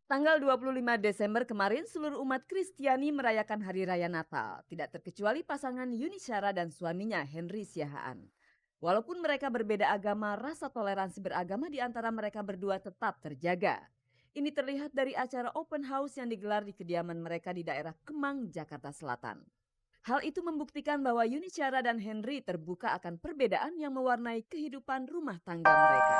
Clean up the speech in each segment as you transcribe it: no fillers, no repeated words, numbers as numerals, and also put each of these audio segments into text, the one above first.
Tanggal 25 Desember kemarin seluruh umat Kristiani merayakan Hari Raya Natal, tidak terkecuali pasangan Yuni Syara dan suaminya Henry Siahaan. Walaupun mereka berbeda agama, rasa toleransi beragama di antara mereka berdua tetap terjaga. Ini terlihat dari acara open house yang digelar di kediaman mereka di daerah Kemang, Jakarta Selatan. Hal itu membuktikan bahwa Yuni Syara dan Henry terbuka akan perbedaan yang mewarnai kehidupan rumah tangga mereka.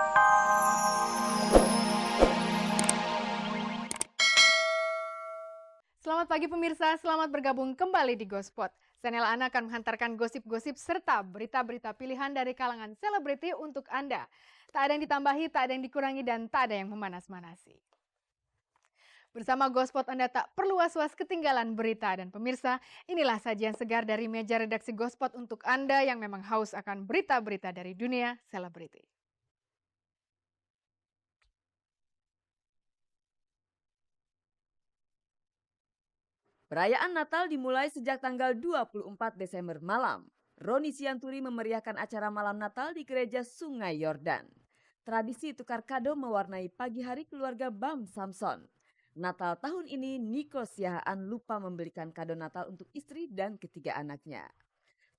Selamat pagi pemirsa, selamat bergabung kembali di Gospot. Channel Ana akan menghantarkan gosip-gosip serta berita-berita pilihan dari kalangan selebriti untuk Anda. Tak ada yang ditambahi, tak ada yang dikurangi, dan tak ada yang memanas-manasi. Bersama Gospot Anda tak perlu was-was ketinggalan berita. Dan pemirsa, inilah sajian segar dari meja redaksi Gospot untuk Anda yang memang haus akan berita-berita dari dunia selebriti. Perayaan Natal dimulai sejak tanggal 24 Desember malam. Roni Sianturi memeriahkan acara malam Natal di gereja Sungai Yordan. Tradisi tukar kado mewarnai pagi hari keluarga Bam Samson. Natal tahun ini Niko Siahaan lupa membelikan kado Natal untuk istri dan ketiga anaknya.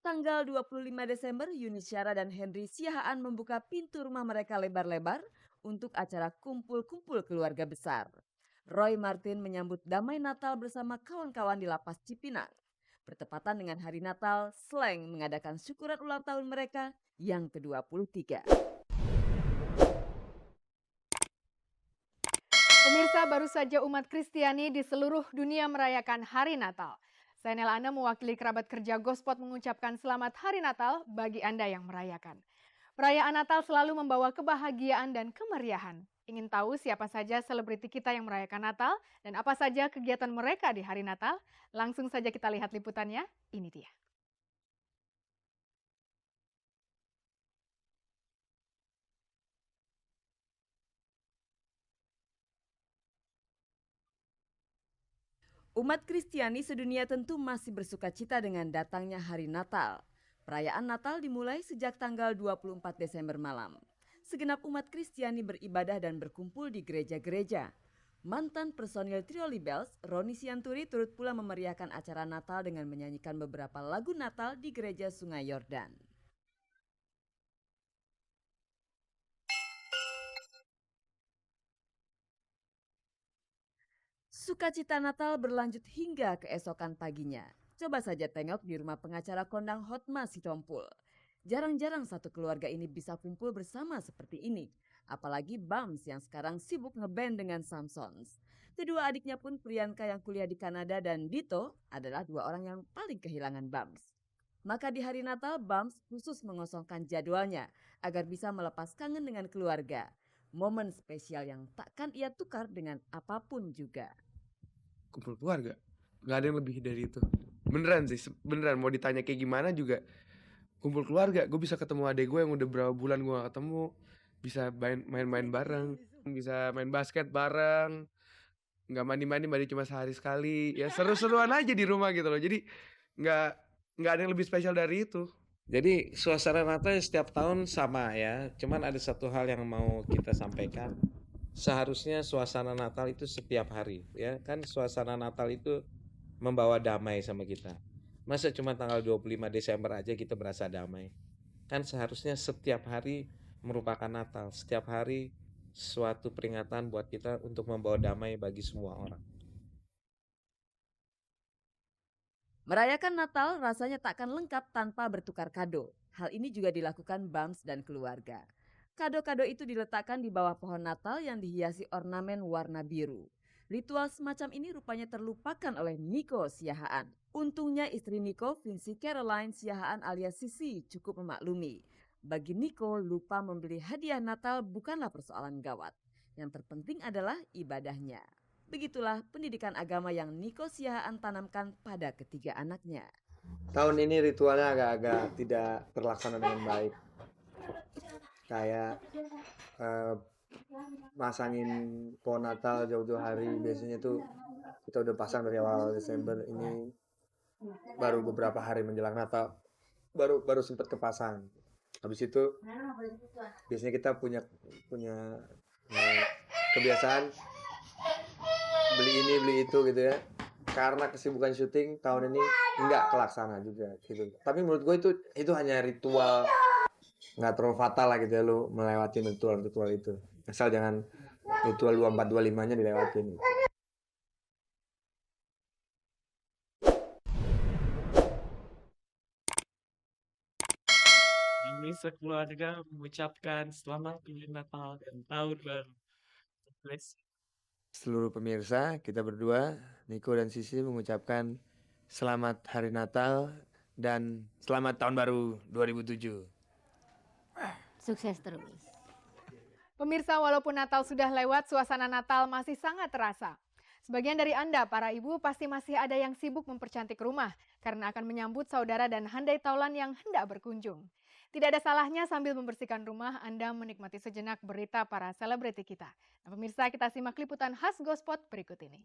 Tanggal 25 Desember, Yuni Syara dan Henry Siahaan membuka pintu rumah mereka lebar-lebar untuk acara kumpul-kumpul keluarga besar. Roy Martin menyambut damai Natal bersama kawan-kawan di Lapas Cipinang. Bertepatan dengan hari Natal, Slang mengadakan syukuran ulang tahun mereka yang ke-23. Pemirsa, baru saja umat Kristiani di seluruh dunia merayakan Hari Natal. Channel Anda mewakili kerabat kerja Gospot mengucapkan selamat Hari Natal bagi Anda yang merayakan. Perayaan Natal selalu membawa kebahagiaan dan kemeriahan. Ingin tahu siapa saja selebriti kita yang merayakan Natal dan apa saja kegiatan mereka di hari Natal? Langsung saja kita lihat liputannya, ini dia. Umat Kristiani sedunia tentu masih bersuka cita dengan datangnya hari Natal. Perayaan Natal dimulai sejak tanggal 24 Desember malam. Segenap umat Kristiani beribadah dan berkumpul di gereja-gereja. Mantan personil Trio Libels, Roni Sianturi turut pula memeriahkan acara Natal dengan menyanyikan beberapa lagu Natal di gereja Sungai Yordan. Sukacita Natal berlanjut hingga keesokan paginya. Coba saja tengok di rumah pengacara kondang Hotma Sitompul. Jarang-jarang satu keluarga ini bisa kumpul bersama seperti ini. Apalagi Bams yang sekarang sibuk ngeband dengan Samsons. Kedua adiknya pun Priyanka yang kuliah di Kanada dan Dito adalah dua orang yang paling kehilangan Bams. Maka di hari Natal Bams khusus mengosongkan jadwalnya agar bisa melepas kangen dengan keluarga. Momen spesial yang takkan ia tukar dengan apapun juga. Kumpul keluarga, nggak ada yang lebih dari itu. Beneran sih, beneran mau ditanya kayak gimana juga kumpul keluarga. Gue bisa ketemu adek gue yang udah berapa bulan gue gak ketemu, bisa main-main bareng, bisa main basket bareng, nggak mandi cuma sehari sekali, ya seru-seruan aja di rumah gitu loh. Jadi nggak nggak ada yang lebih spesial dari itu. Jadi suasana Natal setiap tahun sama ya, cuman ada satu hal yang mau kita sampaikan. Seharusnya suasana Natal itu setiap hari ya, kan suasana Natal itu membawa damai sama kita. Masa cuma tanggal 25 Desember aja kita berasa damai? Kan seharusnya setiap hari merupakan Natal, setiap hari suatu peringatan buat kita untuk membawa damai bagi semua orang. Merayakan Natal rasanya takkan lengkap tanpa bertukar kado. Hal ini juga dilakukan Bams dan keluarga. Kado-kado itu diletakkan di bawah pohon Natal yang dihiasi ornamen warna biru. Ritual semacam ini rupanya terlupakan oleh Niko Siahaan. Untungnya istri Niko, Vinci Caroline Siahaan alias Sisi, cukup memaklumi. Bagi Niko, lupa membeli hadiah Natal bukanlah persoalan gawat. Yang terpenting adalah ibadahnya. Begitulah pendidikan agama yang Niko Siahaan tanamkan pada ketiga anaknya. Tahun ini ritualnya agak-agak tidak terlaksana dengan baik. Kayak masangin pohon Natal jauh-jauh hari. Biasanya tuh kita udah pasang dari awal Desember, ini baru beberapa hari menjelang Natal baru sempat kepasang. Habis itu biasanya kita punya kebiasaan beli ini beli itu gitu ya. Karena kesibukan syuting tahun ini nggak kelaksana juga gitu. Tapi menurut gue itu hanya ritual, nggak terlalu fatal lah gitu ya lu melewati ritual-ritual itu. Asal jangan ritual 24-25-nya dilewatin. Kami sekeluarga mengucapkan selamat Hari Natal dan Tahun Baru. Bless. Seluruh pemirsa, kita berdua, Niko dan Sisi mengucapkan selamat Hari Natal dan selamat Tahun Baru 2007. Sukses terus. Pemirsa, walaupun Natal sudah lewat, suasana Natal masih sangat terasa. Sebagian dari Anda, para ibu, pasti masih ada yang sibuk mempercantik rumah karena akan menyambut saudara dan handai taulan yang hendak berkunjung. Tidak ada salahnya sambil membersihkan rumah, Anda menikmati sejenak berita para selebriti kita. Nah, pemirsa, kita simak liputan khas Gospot berikut ini.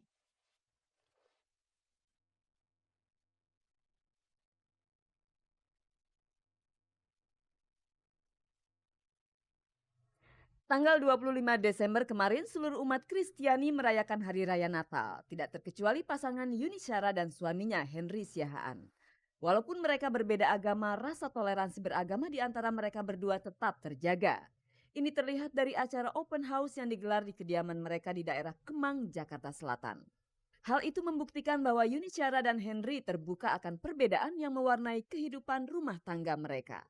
Tanggal 25 Desember kemarin seluruh umat Kristiani merayakan Hari Raya Natal, tidak terkecuali pasangan Yuni Syara dan suaminya Henry Siahaan. Walaupun mereka berbeda agama, rasa toleransi beragama di antara mereka berdua tetap terjaga. Ini terlihat dari acara open house yang digelar di kediaman mereka di daerah Kemang, Jakarta Selatan. Hal itu membuktikan bahwa Yuni Syara dan Henry terbuka akan perbedaan yang mewarnai kehidupan rumah tangga mereka.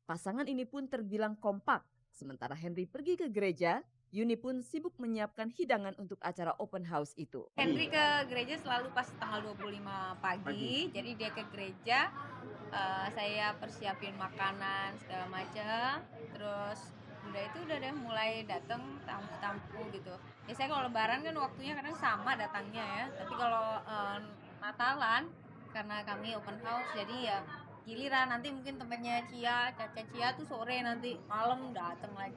Pasangan ini pun terbilang kompak. Sementara Henry pergi ke gereja, Yuni pun sibuk menyiapkan hidangan untuk acara open house itu. Henry ke gereja selalu pas tanggal 25 pagi. Jadi dia ke gereja, saya persiapin makanan segala macam. Terus udah itu udah deh mulai datang tamu-tamu gitu. Biasanya kalau lebaran kan waktunya kadang sama datangnya ya. Tapi kalau Natalan karena kami open house jadi ya giliran nanti mungkin temennya Caca Cia tuh sore nanti malam datang lagi.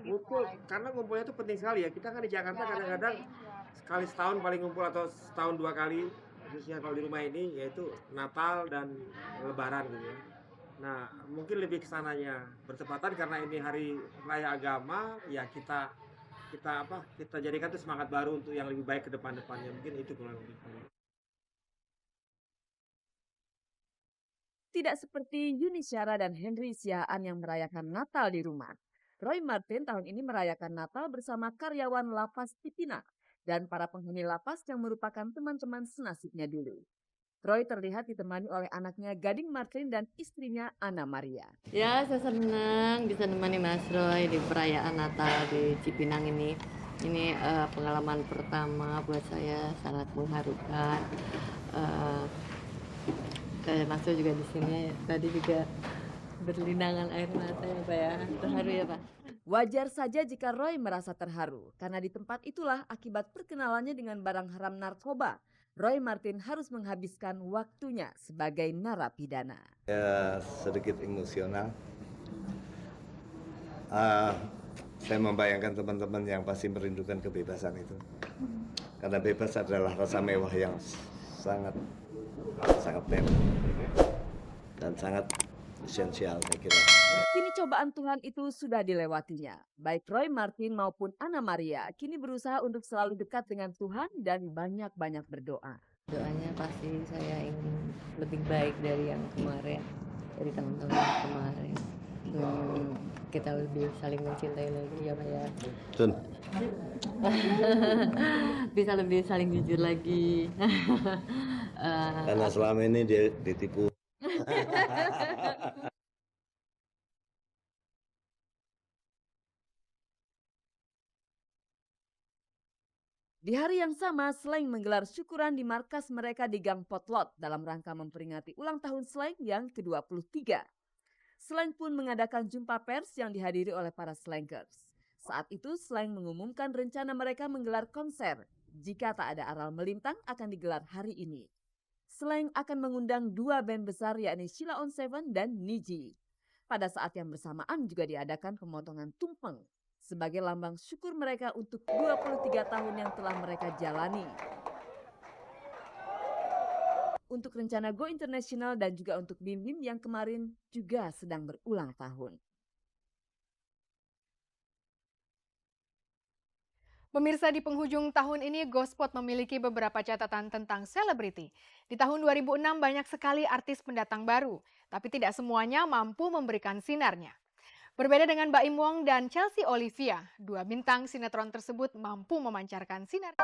Ngumpul, karena ngumpulnya itu penting sekali ya. Kita kan di Jakarta kadang-kadang sekali setahun paling ngumpul atau setahun 2 kali, khususnya kalau di rumah ini yaitu Natal dan Lebaran gitu ya. Nah mungkin lebih kesananya bertepatan karena ini hari raya agama ya kita jadikan itu semangat baru untuk yang lebih baik ke depan-depannya. Mungkin itu kurang lebih. Tidak seperti Yuni Syara dan Henry Siahaan yang merayakan Natal di rumah. Roy Martin tahun ini merayakan Natal bersama karyawan lapas Cipinang dan para penghuni lapas yang merupakan teman-teman senasibnya dulu. Roy terlihat ditemani oleh anaknya Gading Martin dan istrinya Ana Maria. Ya, saya senang bisa menemani Mas Roy di perayaan Natal di Cipinang ini. Ini pengalaman pertama buat saya, sangat mengharukan. Mas Roy juga di sini, tadi juga berlinangan air mata ya Pak ya, terharu ya Pak. Wajar saja jika Roy merasa terharu, karena di tempat itulah akibat perkenalannya dengan barang haram narkoba, Roy Martin harus menghabiskan waktunya sebagai narapidana. Ya, sedikit emosional. Saya membayangkan teman-teman yang pasti merindukan kebebasan itu. Karena bebas adalah rasa mewah yang sangat mewah dan sangat esensial saya kira. Kini cobaan Tuhan itu sudah dilewatinya. Baik Roy Martin maupun Ana Maria kini berusaha untuk selalu dekat dengan Tuhan dan banyak-banyak berdoa. Doanya pasti saya ingin lebih baik dari yang kemarin, dari tahun-tahun yang kemarin. Kita lebih saling mencintai lagi ya Pak ya. Tun. Bisa lebih saling jujur lagi. Karena selama ini dia ditipu. Di hari yang sama, Slank menggelar syukuran di markas mereka di Gang Potlot dalam rangka memperingati ulang tahun Slank yang ke-23. Slank pun mengadakan jumpa pers yang dihadiri oleh para slankers. Saat itu Slank mengumumkan rencana mereka menggelar konser. Jika tak ada aral melintang akan digelar hari ini. Slank akan mengundang 2 band besar yakni Sheila on 7 dan Niji. Pada saat yang bersamaan juga diadakan pemotongan tumpeng sebagai lambang syukur mereka untuk 23 tahun yang telah mereka jalani. Untuk rencana Go International dan juga untuk Bim Bim yang kemarin juga sedang berulang tahun. Pemirsa, di penghujung tahun ini Gospot memiliki beberapa catatan tentang selebriti. Di tahun 2006 banyak sekali artis pendatang baru, tapi tidak semuanya mampu memberikan sinarnya. Berbeda dengan Baim Wong dan Chelsea Olivia, dua bintang sinetron tersebut mampu memancarkan sinar.